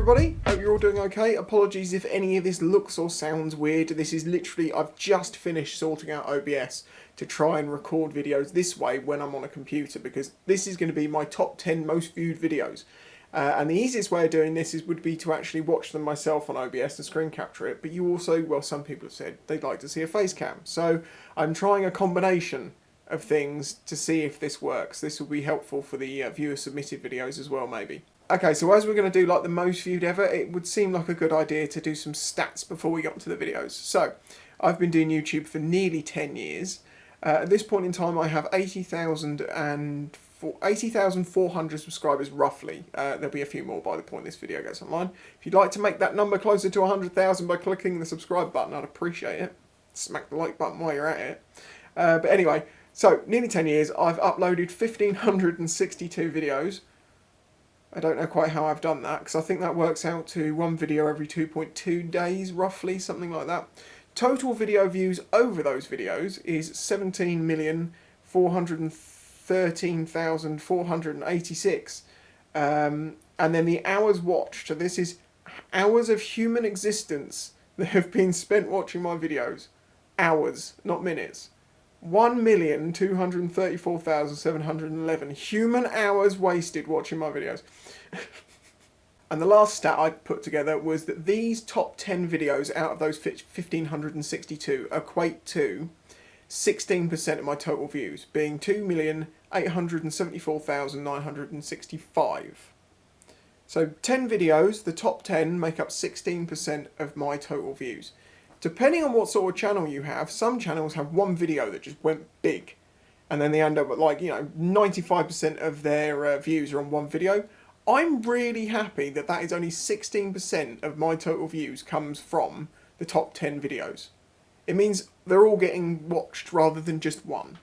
everybody, hope you're all doing okay. Apologies if any of this looks or sounds weird. This is literally, I've just finished sorting out OBS to try and record videos this way when I'm on a computer, because this is going to be my top 10 most viewed videos. And the easiest way of doing this would be to actually watch them myself on OBS and screen capture it, but you also, well, some people have said they'd like to see a face cam. So I'm trying a combination of things to see if this works. This will be helpful for the viewer submitted videos as well, maybe. Okay, so as we're going to do like the most viewed ever, it would seem like a good idea to do some stats before we get onto the videos. So, I've been doing YouTube for nearly 10 years. At this point in time, I have 80,400 subscribers, roughly. There'll be a few more by the point this video goes online. If you'd like to make that number closer to 100,000 by clicking the subscribe button, I'd appreciate it. Smack the like button while you're at it. But anyway, so nearly 10 years, I've uploaded 1,562 videos. I don't know quite how I've done that, because I think that works out to one video every 2.2 days, roughly, something like that. Total video views over those videos is 17,413,486. And then the hours watched, so this is hours of human existence that have been spent watching my videos. Hours, not minutes. 1,234,711 human hours wasted watching my videos. And the last stat I put together was that these top 10 videos out of those 1,562 equate to 16% of my total views, being 2,874,965. So 10 videos, the top 10 make up 16% of my total views. Depending on what sort of channel you have, some channels have one video that just went big, and then they end up with, like, 95% of their views are on one video. I'm really happy that that is only 16% of my total views comes from the top 10 videos. It means they're all getting watched rather than just one.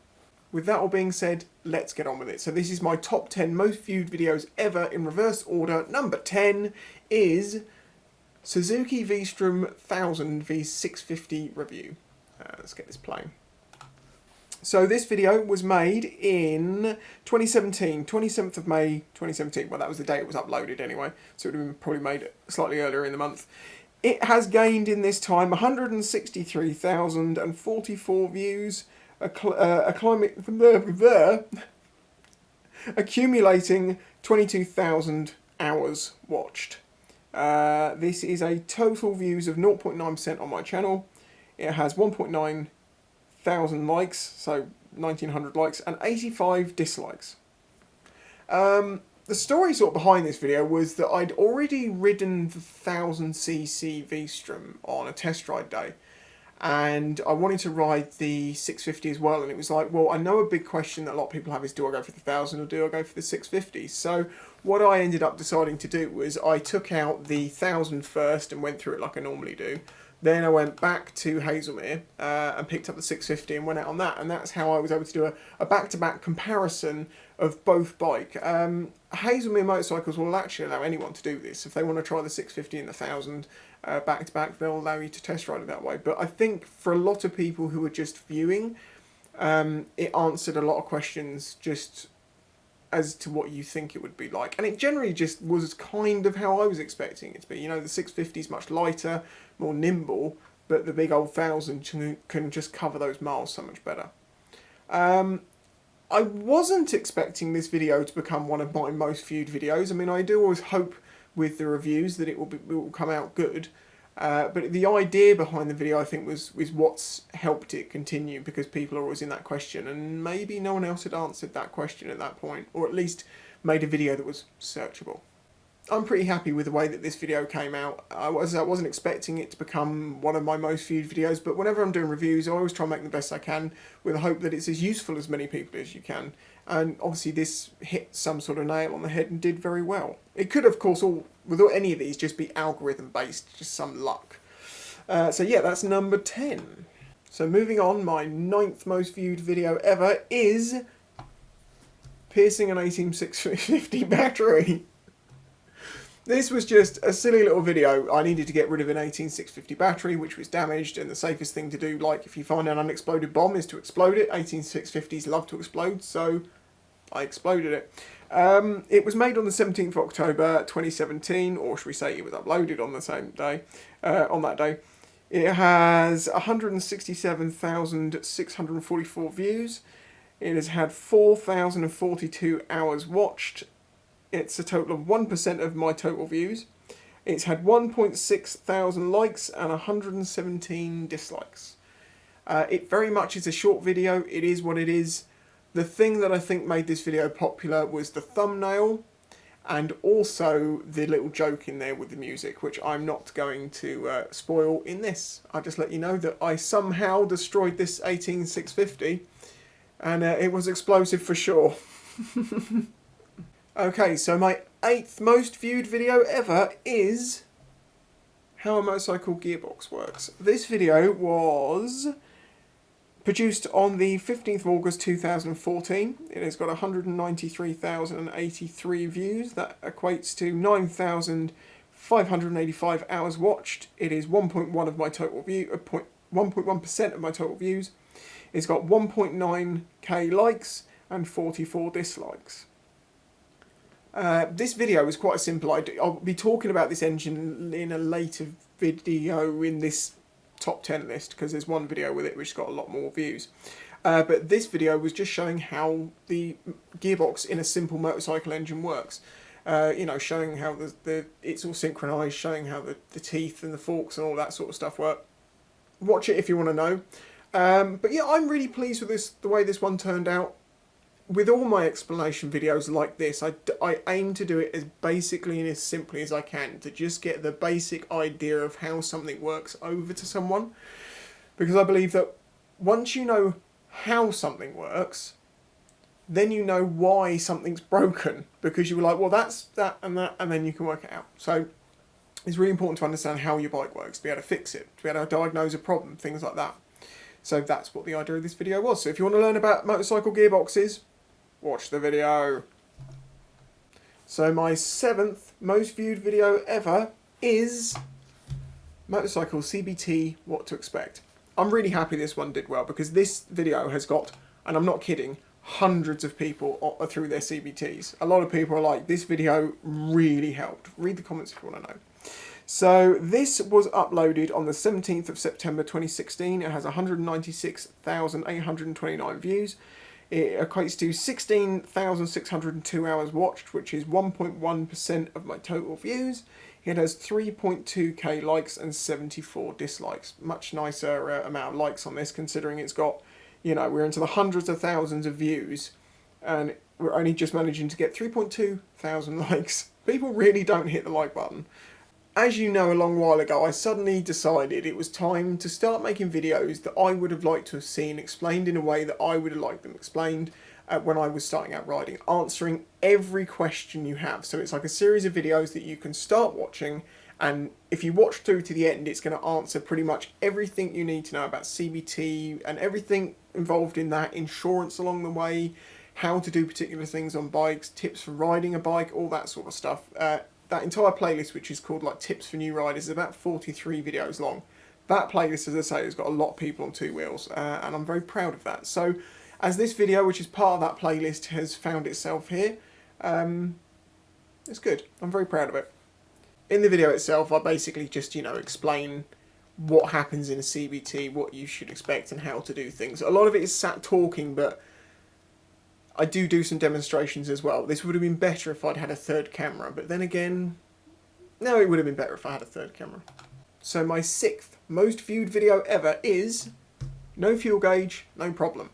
With that all being said, let's get on with it. So this is my top 10 most viewed videos ever in reverse order. Number 10 is Suzuki V-Strom 1000 V650 review. Let's get this playing. So this video was made in 2017, 27th of May 2017. Well, that was the day it was uploaded anyway, so it would have been probably made slightly earlier in the month. It has gained in this time 163,044 views, accumulating 22,000 hours watched. This is a total views of 0.9% on my channel. It has 1.9 thousand likes, so 1,900 likes, and 85 dislikes. The story sort of behind this video was that I'd already ridden the 1000cc V-Strom on a test ride day, and I wanted to ride the 650 as well, and it was like, well, I know a big question that a lot of people have is, do I go for the 1000 or do I go for the 650? So what I ended up deciding to do was I took out the 1000 first and went through it like I normally do. Then I went back to Haslemere and picked up the 650 and went out on that, and that's how I was able to do a back-to-back comparison of both bike. Haslemere Motorcycles will actually allow anyone to do this. If they want to try the 650 and the 1000 back-to-back, they'll allow you to test ride it that way. But I think for a lot of people who are just viewing, it answered a lot of questions just as to what you think it would be like. And it generally just was kind of how I was expecting it to be. You know, the 650 is much lighter, more nimble, but the big old 1000 can just cover those miles so much better. I wasn't expecting this video to become one of my most viewed videos. I mean, I do always hope with the reviews that it will come out good. But the idea behind the video, I think, was what's helped it continue, because people are always in that question, and maybe no one else had answered that question at that point, or at least made a video that was searchable. I'm pretty happy with the way that this video came out. I wasn't expecting it to become one of my most viewed videos, but whenever I'm doing reviews, I always try and make the best I can, with the hope that it's as useful as many people as you can. And obviously this hit some sort of nail on the head and did very well. It could, of course, without any of these, just be algorithm based, just some luck. So yeah, that's number 10. So moving on, my 9th most viewed video ever is piercing an 18650 battery. This was just a silly little video. I needed to get rid of an 18650 battery, which was damaged, and the safest thing to do, like if you find an unexploded bomb, is to explode it. 18650s love to explode, so I exploded it. It was made on the 17th of October 2017, or should we say it was uploaded on the same day, on that day. It has 167,644 views. It has had 4,042 hours watched. It's a total of 1% of my total views. It's had 1.6 thousand likes and 117 dislikes. It very much is a short video. It is what it is. The thing that I think made this video popular was the thumbnail and also the little joke in there with the music, which I'm not going to spoil in this. I'll just let you know that I somehow destroyed this 18650 and it was explosive for sure. Okay, so my 8th most viewed video ever is how a motorcycle gearbox works. This video was produced on the 15th of August 2014. It has got 193,083 views. That equates to 9,585 hours watched. It is 1.1% of my total views. It's got 1.9k likes and 44 dislikes. This video is quite a simple idea. I'll be talking about this engine in a later video in this top 10 list, because there's one video with it which got a lot more views. But this video was just showing how the gearbox in a simple motorcycle engine works. You know, showing how it's all synchronised, showing how the teeth and the forks and all that sort of stuff work. Watch it if you want to know. But yeah, I'm really pleased with the way this one turned out. With all my explanation videos like this, I aim to do it as basically and as simply as I can, to just get the basic idea of how something works over to someone. Because I believe that once you know how something works, then you know why something's broken. Because you're like, well, that's that, and then you can work it out. So it's really important to understand how your bike works, to be able to fix it, to be able to diagnose a problem, things like that. So that's what the idea of this video was. So if you want to learn about motorcycle gearboxes, watch the video. So my 7th most viewed video ever is Motorcycle CBT What to Expect. I'm really happy this one did well, because this video has got, and I'm not kidding, hundreds of people through their CBTs. A lot of people are like, this video really helped. Read the comments if you want to know. So this was uploaded on the 17th of September 2016. It has 196,829 views. It equates to 16,602 hours watched, which is 1.1% of my total views. It has 3.2k likes and 74 dislikes. Much nicer amount of likes on this, considering it's got, you know, we're into the hundreds of thousands of views and we're only just managing to get 3.2 thousand likes. People really don't hit the like button. As you know, a long while ago, I suddenly decided it was time to start making videos that I would have liked to have seen explained in a way that I would have liked them explained when I was starting out riding, answering every question you have. So it's like a series of videos that you can start watching, and if you watch through to the end, it's going to answer pretty much everything you need to know about CBT and everything involved in that, insurance along the way, how to do particular things on bikes, tips for riding a bike, all that sort of stuff. That entire playlist, which is called like Tips for New Riders, is about 43 videos long. That playlist, as I say, has got a lot of people on two wheels, and I'm very proud of that. So, as this video, which is part of that playlist, has found itself here, it's good. I'm very proud of it. In the video itself, I basically just, you know, explain what happens in a CBT, what you should expect, and how to do things. A lot of it is sat talking, but I do some demonstrations as well. This would have been better if I'd had a third camera, but then again, no, it would have been better if I had a third camera. So my 6th most viewed video ever is no fuel gauge, no problem.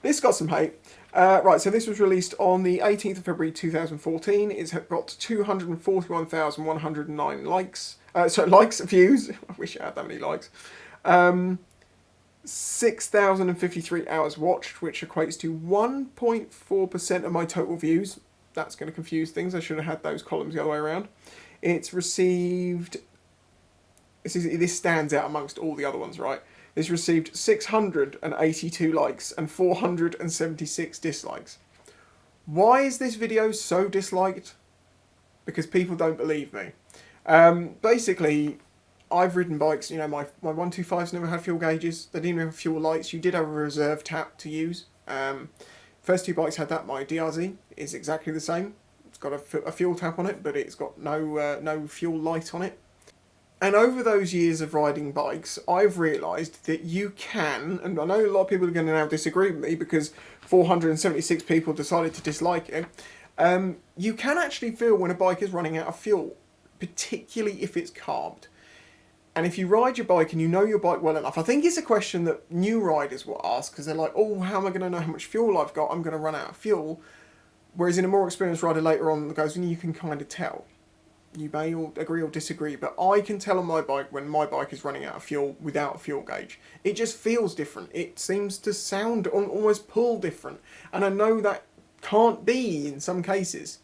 This got some hate. Right, so this was released on the 18th of February 2014. It's got 241,109 likes. Views. I wish I had that many likes. 6,053 hours watched, which equates to 1.4% of my total views. That's going to confuse things. I should have had those columns the other way around. It's received... This stands out amongst all the other ones, right? It's received 682 likes and 476 dislikes. Why is this video so disliked? Because people don't believe me. Basically, I've ridden bikes, you know, my 125s never had fuel gauges. They didn't have fuel lights. You did have a reserve tap to use. First two bikes had that. My DRZ is exactly the same. It's got a fuel tap on it, but it's got no fuel light on it. And over those years of riding bikes, I've realised that you can, and I know a lot of people are going to now disagree with me because 476 people decided to dislike it, you can actually feel when a bike is running out of fuel, particularly if it's carbed. And if you ride your bike and you know your bike well enough, I think it's a question that new riders will ask because they're like, oh, how am I going to know how much fuel I've got? I'm going to run out of fuel. Whereas in a more experienced rider later on goes, and you can kind of tell. You may all agree or disagree, but I can tell on my bike when my bike is running out of fuel without a fuel gauge. It just feels different. It seems to sound almost pull different. And I know that can't be in some cases,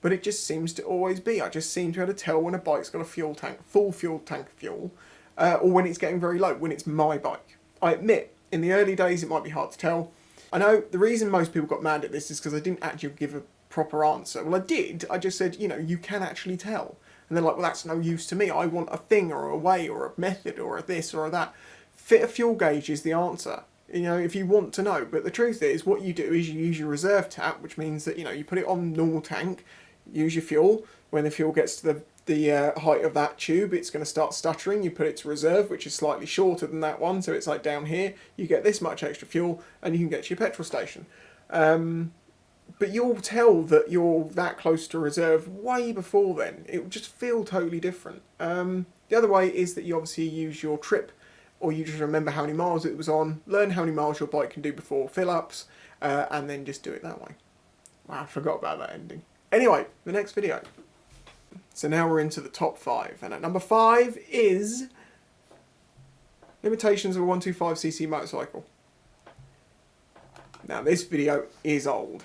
but it just seems to always be. I just seem to be able to tell when a bike's got a fuel tank, full fuel tank of fuel, or when it's getting very low, when it's my bike. I admit, in the early days it might be hard to tell. I know the reason most people got mad at this is because I didn't actually give a proper answer. Well, I did. I just said, you know, you can actually tell. And they're like, well, that's no use to me. I want a thing or a way or a method or a this or a that. Fit a fuel gauge is the answer, you know, if you want to know. But the truth is, what you do is you use your reserve tap, which means that, you know, you put it on normal tank, use your fuel. When the fuel gets to the height of that tube, it's going to start stuttering. You put it to reserve, which is slightly shorter than that one. So it's like down here, you get this much extra fuel and you can get to your petrol station. But you'll tell that you're that close to reserve way before then. It will just feel totally different. The other way is that you obviously use your trip, or you just remember how many miles it was on, learn how many miles your bike can do before fill-ups, and then just do it that way. Wow, I forgot about that ending. Anyway, the next video. So now we're into the top 5, and at number 5 is limitations of a 125cc motorcycle. Now this video is old.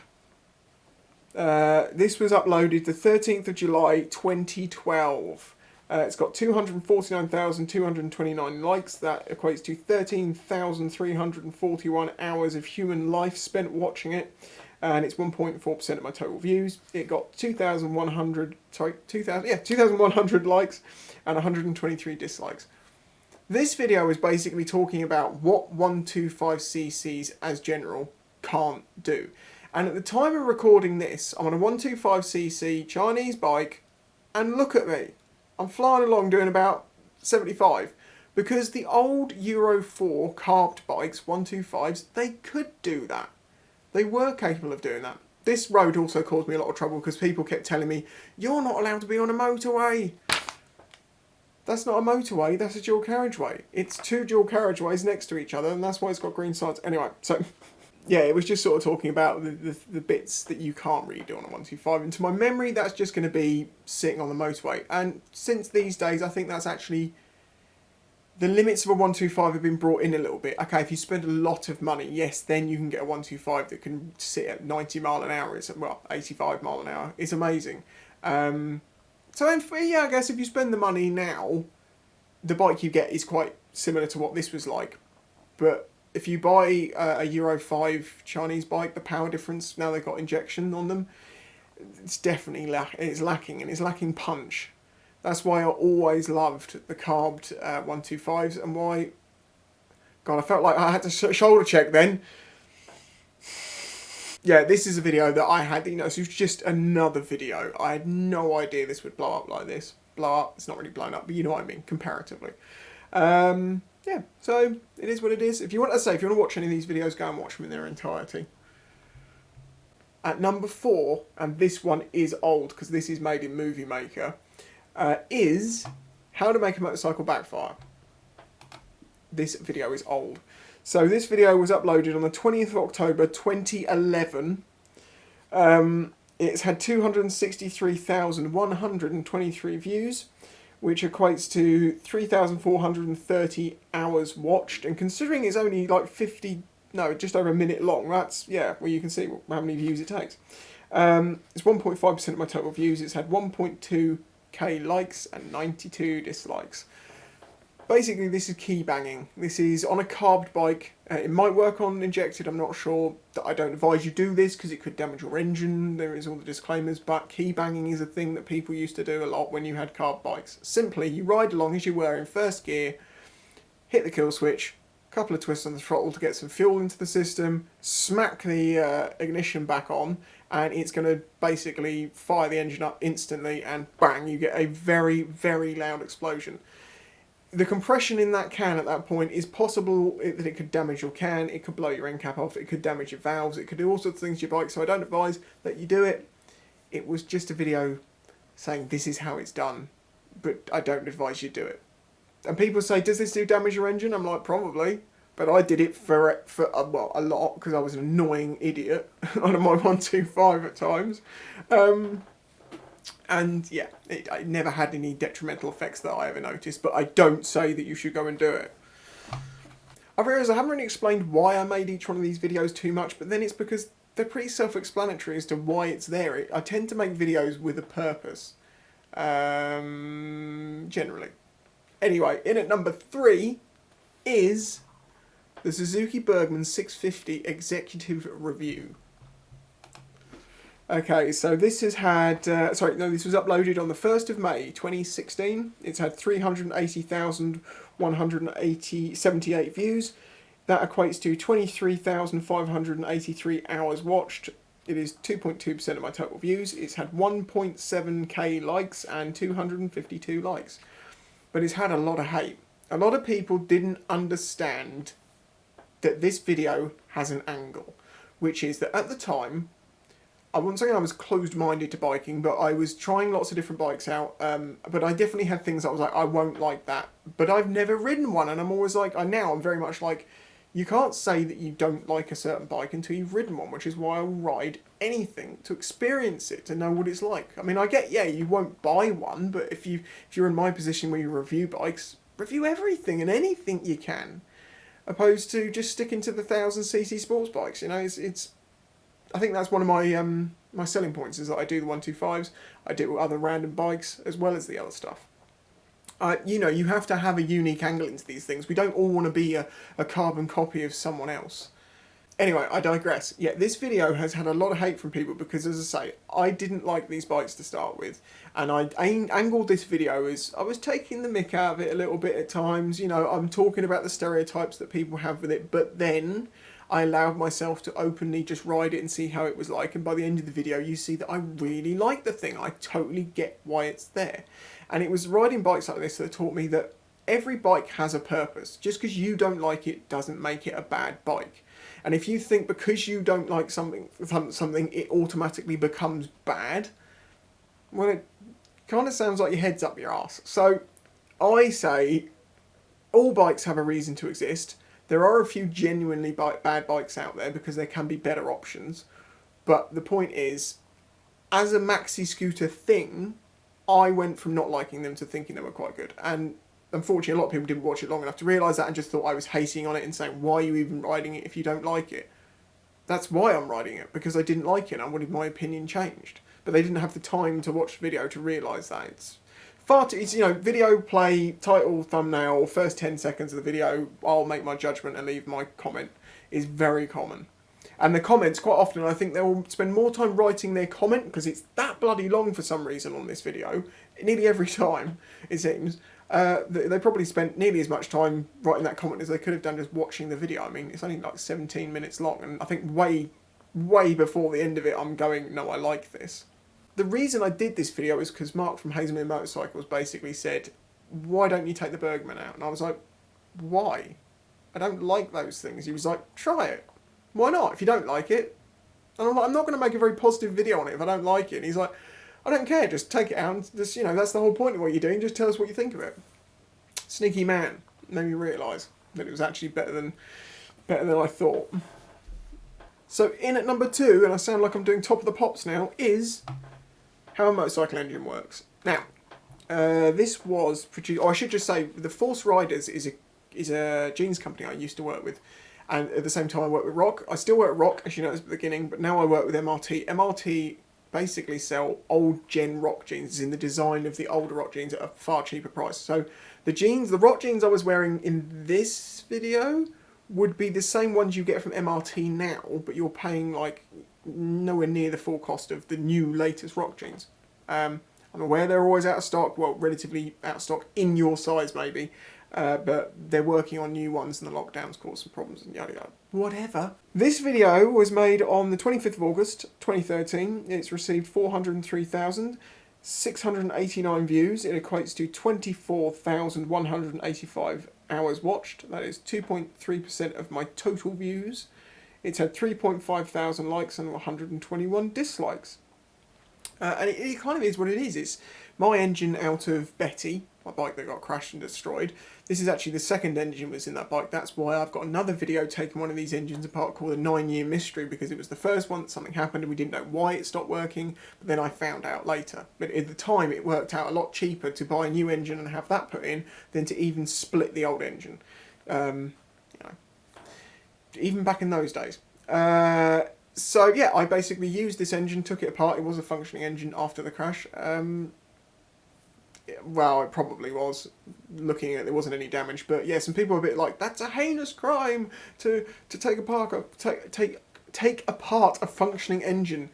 This was uploaded the 13th of July 2012. It's got 249,229 likes. That equates to 13,341 hours of human life spent watching it, and it's 1.4% of my total views. It got 2,100 likes and 123 dislikes. This video is basically talking about what 125cc's as general can't do. And at the time of recording this, I'm on a 125cc Chinese bike, and look at me. I'm flying along doing about 75. Because the old Euro 4 carbed bikes, 125s, they could do that. They were capable of doing that. This road also caused me a lot of trouble because people kept telling me, you're not allowed to be on a motorway. That's not a motorway, that's a dual carriageway. It's two dual carriageways next to each other, and that's why it's got green signs. Anyway, so yeah, it was just sort of talking about the bits that you can't really do on a 125. And to my memory, that's just going to be sitting on the motorway. And since these days, I think that's actually, the limits of a 125 have been brought in a little bit. Okay, if you spend a lot of money, yes, then you can get a 125 that can sit at 90 mile an hour, well, 85 mile an hour. It's amazing. Yeah, I guess if you spend the money now, the bike you get is quite similar to what this was like. But if you buy a Euro 5 Chinese bike, the power difference, now they've got injection on them, it's definitely lacking, and it's lacking punch. That's why I always loved the carbed 125s, and why, God, I felt like I had to shoulder check then. Yeah, this is a video that I had, you know, this was just another video. I had no idea this would blow up like this. Blow up, it's not really blown up, but you know what I mean, comparatively. Yeah, so it is what it is. If you want to watch any of these videos, go and watch them in their entirety. At number 4, and this one is old because this is made in Movie Maker, is how to make a motorcycle backfire. This video is old. So this video was uploaded on the 20th of October 2011. It's had 263,123 views, which equates to 3,430 hours watched. And considering it's only like just over a minute long, that's, yeah, well, you can see how many views it takes. It's 1.5% of my total views. It's had 1.2k likes and 92 dislikes. Basically, this is key banging. This is on a carbed bike. It might work on injected, I'm not sure. I don't advise you do this because it could damage your engine. There is all the disclaimers, but key banging is a thing that people used to do a lot when you had carb bikes. Simply, you ride along as you were in first gear, hit the kill switch, couple of twists on the throttle to get some fuel into the system, smack the ignition back on, and it's going to basically fire the engine up instantly, and bang, you get a very, very loud explosion. The compression in that can at that point is possible that it could damage your can, it could blow your end cap off, it could damage your valves, it could do all sorts of things to your bike, so I don't advise that you do it. It was just a video saying this is how it's done, but I don't advise you do it. And people say, does this do damage your engine? I'm like, probably. But I did it for well, a lot, because I was an annoying idiot on my 125 at times. And yeah, it never had any detrimental effects that I ever noticed, but I don't say that you should go and do it. I realise I haven't really explained why I made each one of these videos too much, but then it's because they're pretty self-explanatory as to why it's there. I tend to make videos with a purpose, generally. Anyway, in at number 3 is the Suzuki Bergman 650 Executive Review. Okay, so this has had, this was uploaded on the 1st of May 2016. It's had 380,178 views. That equates to 23,583 hours watched. It is 2.2% of my total views. It's had 1.7k likes and 252 likes. But it's had a lot of hate. A lot of people didn't understand that this video has an angle, which is that at the time, I wouldn't say I was closed-minded to biking, but I was trying lots of different bikes out, but I definitely had things that I was like, I won't like that. But I've never ridden one, and I'm always like, I'm very much like, you can't say that you don't like a certain bike until you've ridden one, which is why I will ride anything to experience it, to know what it's like. I mean, I get, you won't buy one, but if you're in my position where you review bikes, review everything and anything you can, opposed to just sticking to the 1000cc sports bikes. You know, it's I think that's one of my my selling points, is that I do the 125s, I do other random bikes as well as the other stuff. You have to have a unique angle into these things. We don't all want to be a carbon copy of someone else. Anyway, I digress. Yeah, this video has had a lot of hate from people because, as I say, I didn't like these bikes to start with. And I angled this video as I was taking the mick out of it a little bit at times. You know, I'm talking about the stereotypes that people have with it. But then I allowed myself to openly just ride it and see how it was like. And by the end of the video, you see that I really like the thing. I totally get why it's there. And it was riding bikes like this that taught me that every bike has a purpose. Just because you don't like it doesn't make it a bad bike. And if you think because you don't like something it automatically becomes bad, well, it kind of sounds like your head's up your arse. So I say all bikes have a reason to exist. There are a few genuinely bad bikes out there because there can be better options. But the point is, as a maxi scooter thing, I went from not liking them to thinking they were quite good. And unfortunately, a lot of people didn't watch it long enough to realise that and just thought I was hating on it and saying, why are you even riding it if you don't like it? That's why I'm riding it, because I didn't like it and I wanted my opinion changed. But they didn't have the time to watch the video to realise that. It's far too, video play, title, thumbnail, first 10 seconds of the video, I'll make my judgment and leave my comment, is very common. And the comments, quite often, I think they'll spend more time writing their comment, because it's that bloody long for some reason on this video, nearly every time, it seems. They probably spent nearly as much time writing that comment as they could have done just watching the video. I mean, it's only like 17 minutes long, and I think way before the end of it, I'm going, no, I like this. The reason I did this video is because Mark from Haslemere Motorcycles basically said, why don't you take the Bergman out? And I was like, why? I don't like those things. He was like, try it. Why not? If you don't like it. And I'm like, I'm not going to make a very positive video on it if I don't like it. And he's like, I don't care, just take it out and just, that's the whole point of what you're doing, just tell us what you think of it. Sneaky man. Made me realise that it was actually better than I thought. So in at number 2, and I sound like I'm doing top of the pops now, is how a motorcycle engine works. Now, this was produced, I should just say, the Force Riders is a jeans company I used to work with. And at the same time I work with RHOK. I still work at RHOK, as you know at the beginning, but now I work with MRT. MRT basically sell old gen RHOK jeans in the design of the older RHOK jeans at a far cheaper price. So the RHOK jeans I was wearing in this video would be the same ones you get from MRT now, but you're paying like nowhere near the full cost of the new latest RHOK jeans. I'm aware they're always out of stock, well, relatively out of stock in your size maybe, but they're working on new ones and the lockdowns caused some problems and yada yada. Whatever. This video was made on the 25th of August 2013. It's received 403,689 views. It equates to 24,185 hours watched. That is 2.3% of my total views. It's had 3.5 thousand likes and 121 dislikes. And it kind of is what it is. It's my engine out of Betty, my bike that got crashed and destroyed. This is actually the second engine was in that bike. That's why I've got another video taking one of these engines apart called A 9-Year Mystery, because it was the first one that something happened and we didn't know why it stopped working, but then I found out later. But at the time it worked out a lot cheaper to buy a new engine and have that put in than to even split the old engine. You know, even back in those days. So yeah, I basically used this engine, took it apart. It was a functioning engine after the crash. Well, it probably was. Looking at it, there wasn't any damage, but yeah, some people were a bit like, "That's a heinous crime to take apart a functioning engine."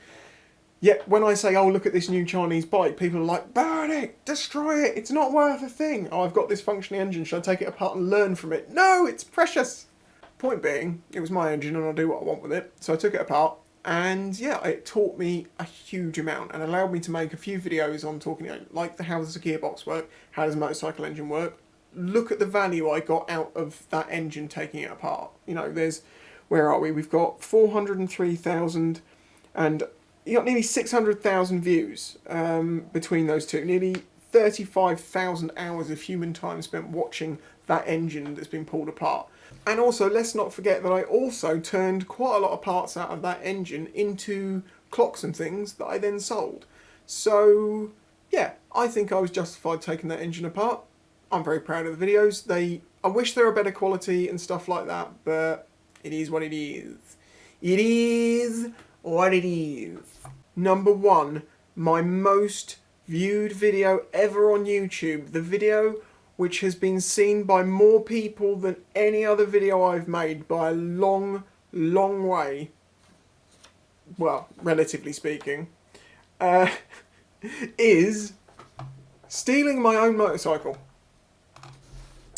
Yet when I say, "Oh, look at this new Chinese bike," people are like, "Burn it, destroy it. It's not worth a thing." "Oh, I've got this functioning engine. Should I take it apart and learn from it?" No, it's precious. Point being, it was my engine and I'll do what I want with it. So I took it apart and yeah, it taught me a huge amount and allowed me to make a few videos on talking, you know, like how does a gearbox work, how does a motorcycle engine work. Look at the value I got out of that engine taking it apart. You know, there's, where are we? We've got 403,000 and you got nearly 600,000 views between those two. Nearly 35,000 hours of human time spent watching that engine that's been pulled apart. And also, let's not forget that I also turned quite a lot of parts out of that engine into clocks and things that I then sold. So, yeah, I think I was justified taking that engine apart. I'm very proud of the videos. I wish they were better quality and stuff like that, but it is what it is. It is what it is. Number 1, my most viewed video ever on YouTube. The video which has been seen by more people than any other video I've made by a long, long way. Well, relatively speaking. Is stealing my own motorcycle.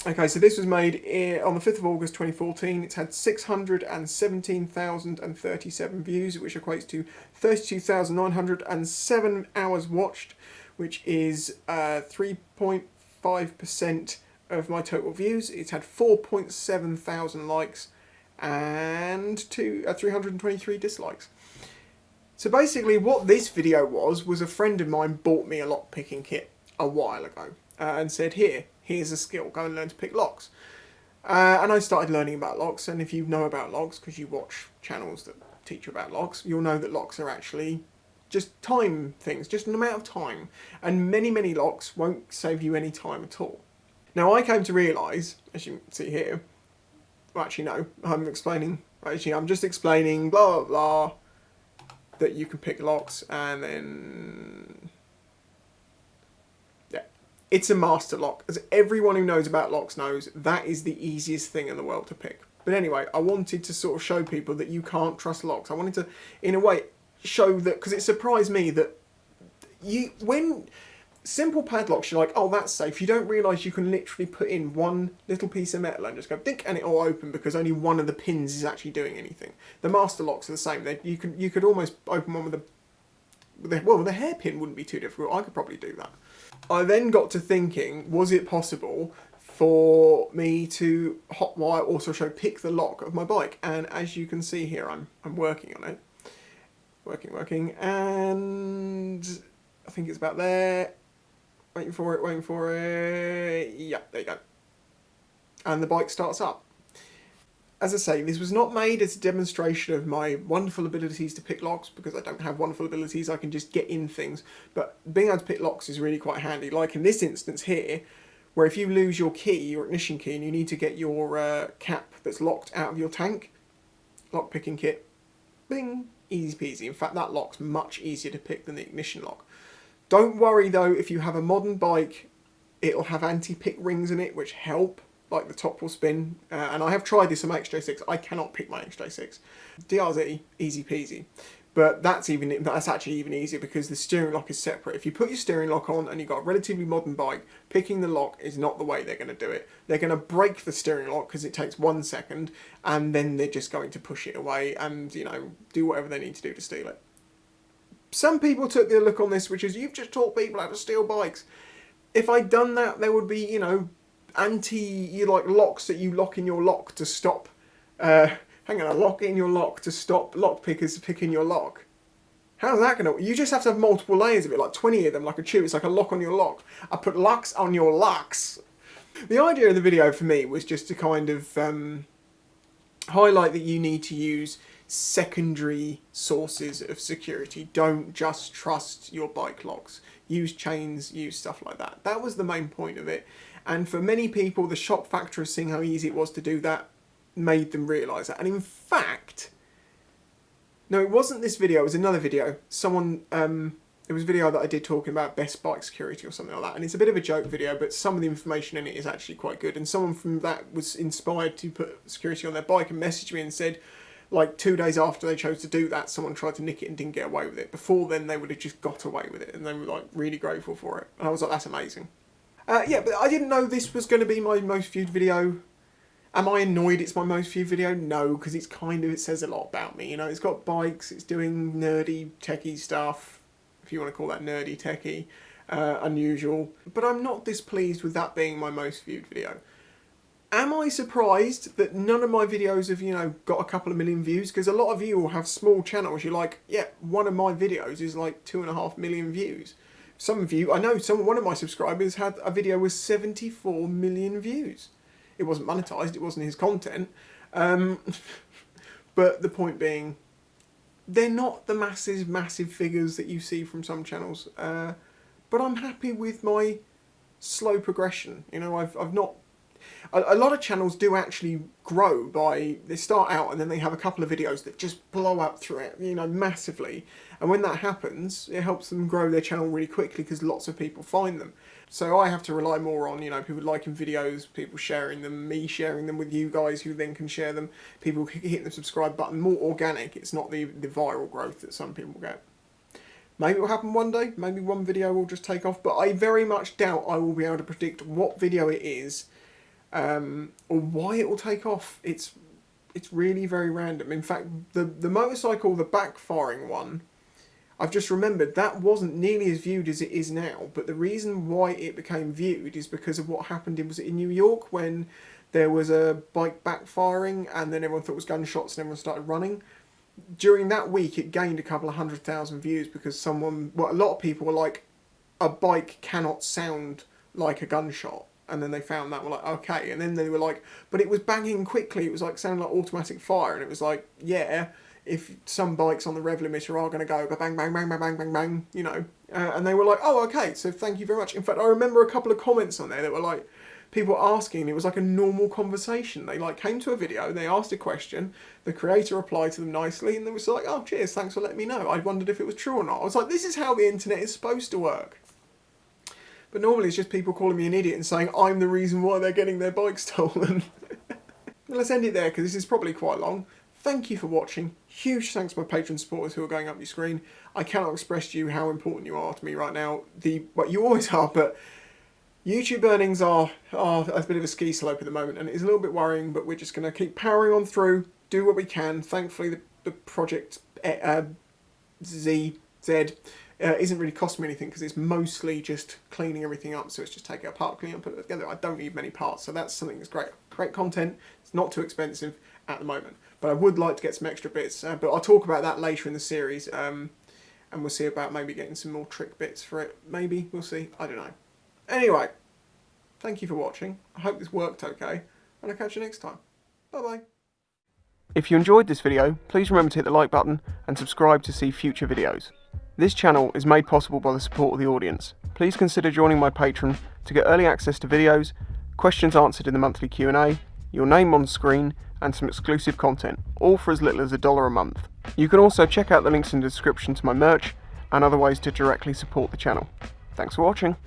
Okay, so this was made on the 5th of August 2014. It's had 617,037 views, which equates to 32,907 hours watched, which is 3.5% of my total views. It's had 4.7 thousand likes and 323 dislikes. So basically what this video was a friend of mine bought me a lock picking kit a while ago and said, here's a skill, go and learn to pick locks. And I started learning about locks, and if you know about locks, because you watch channels that teach you about locks, you'll know that locks are actually just time things, just an amount of time. And many, many locks won't save you any time at all. Now I came to realise, as you can see here, well actually no, I'm just explaining blah blah blah, that you can pick locks and then, yeah, it's a master lock. As everyone who knows about locks knows, that is the easiest thing in the world to pick. But anyway, I wanted to sort of show people that you can't trust locks. I wanted to, in a way, show that, because it surprised me that when simple padlocks, you're like, oh, that's safe. You don't realise you can literally put in one little piece of metal and just go dink and it will open because only one of the pins is actually doing anything. The master locks are the same. You could almost open one with the hairpin wouldn't be too difficult. I could probably do that. I then got to thinking, was it possible for me to hotwire, also pick the lock of my bike? And as you can see here, I'm working on it. Working, and I think it's about there. Waiting for it. Yeah, there you go. And the bike starts up. As I say, this was not made as a demonstration of my wonderful abilities to pick locks, because I don't have wonderful abilities, I can just get in things. But being able to pick locks is really quite handy. Like in this instance here, where if you lose your key, your ignition key, and you need to get your cap that's locked out of your tank, lock picking kit, bing, easy peasy. In fact, that lock's much easier to pick than the ignition lock. Don't worry though, if you have a modern bike, it'll have anti-pick rings in it, which help, like the top will spin. And I have tried this on my XJ6, I cannot pick my XJ6. DRZ, easy peasy. But that's actually even easier because the steering lock is separate. If you put your steering lock on and you've got a relatively modern bike, picking the lock is not the way they're going to do it. They're going to break the steering lock because it takes 1 second, and then they're just going to push it away and, you know, do whatever they need to do to steal it. Some people took the look on this, which is, you've just taught people how to steal bikes. If I'd done that, there would be, you know, locks that you lock in your lock to stop. Hang on, a lock in your lock to stop lock pickers picking your lock. How's that going to... You just have to have multiple layers of it, like 20 of them, like a tube. It's like a lock on your lock. I put locks on your locks. The idea of the video for me was just to kind of highlight that you need to use secondary sources of security. Don't just trust your bike locks. Use chains, use stuff like that. That was the main point of it. And for many people, the shock factor of seeing how easy it was to do that made them realise that. And in fact, no, it wasn't this video, it was another video. Someone, it was a video that I did talking about best bike security or something like that. And it's a bit of a joke video, but some of the information in it is actually quite good. And someone from that was inspired to put security on their bike and messaged me and said, like 2 days after they chose to do that, someone tried to nick it and didn't get away with it. Before then, they would have just got away with it. And they were like really grateful for it. And I was like, that's amazing. Yeah, but I didn't know this was going to be my most viewed video. Am I annoyed it's my most viewed video? No, because it's kind of, it says a lot about me. You know, it's got bikes, it's doing nerdy, techie stuff, if you want to call that nerdy, techie, unusual. But I'm not displeased with that being my most viewed video. Am I surprised that none of my videos have, you know, got a couple of million views? Because a lot of you will have small channels. You're like, yeah, one of my videos is like 2.5 million views. Some of you, I know one of my subscribers had a video with 74 million views. It wasn't monetized, it wasn't his content. But the point being, they're not the massive figures that you see from some channels. But I'm happy with my slow progression. You know, I've not... A lot of channels do actually grow by, they start out and then they have a couple of videos that just blow up through it, you know, massively. And when that happens, it helps them grow their channel really quickly because lots of people find them. So I have to rely more on, you know, people liking videos, people sharing them, me sharing them with you guys who then can share them, people hitting the subscribe button, more organic. It's not the viral growth that some people get. Maybe it will happen one day, maybe one video will just take off, but I very much doubt I will be able to predict what video it is or why it will take off. It's really very random. In fact, the motorcycle, the backfiring one, I've just remembered that wasn't nearly as viewed as it is now, but the reason why it became viewed is because of what happened in New York when there was a bike backfiring and then everyone thought it was gunshots and everyone started running. During that week it gained a couple of 100,000 views because a lot of people were like, a bike cannot sound like a gunshot. And then they found that, were like, okay. And then they were like, but it was banging quickly. It was like sounding like automatic fire. And it was like, yeah, if some bikes on the rev limiter are going to go bang, bang, bang, bang, bang, bang, bang, you know. And they were like, oh, okay, so thank you very much. In fact, I remember a couple of comments on there that were like, people asking, it was like a normal conversation. They like came to a video, they asked a question, the creator replied to them nicely, and they was like, oh, cheers, thanks for letting me know. I wondered if it was true or not. I was like, this is how the internet is supposed to work. But normally it's just people calling me an idiot and saying I'm the reason why they're getting their bike stolen. Let's end it there because this is probably quite long. Thank you for watching. Huge thanks to my Patreon supporters who are going up your screen. I cannot express to you how important you are to me right now. Well, you always are, but YouTube earnings are a bit of a ski slope at the moment, and it is a little bit worrying, but we're just going to keep powering on through, do what we can. Thankfully, the project Z isn't really costing me anything because it's mostly just cleaning everything up, so it's just take it apart, clean it up, put it together. I don't need many parts, so that's something that's great. Great content. It's not too expensive at the moment, but I would like to get some extra bits, but I'll talk about that later in the series, and we'll see about maybe getting some more trick bits for it. Maybe, we'll see, I don't know. Anyway, thank you for watching. I hope this worked okay, and I'll catch you next time. Bye-bye. If you enjoyed this video, please remember to hit the like button and subscribe to see future videos. This channel is made possible by the support of the audience. Please consider joining my Patreon to get early access to videos, questions answered in the monthly Q&A, your name on screen, and some exclusive content, all for as little as $1 a month. You can also check out the links in the description to my merch and other ways to directly support the channel. Thanks for watching.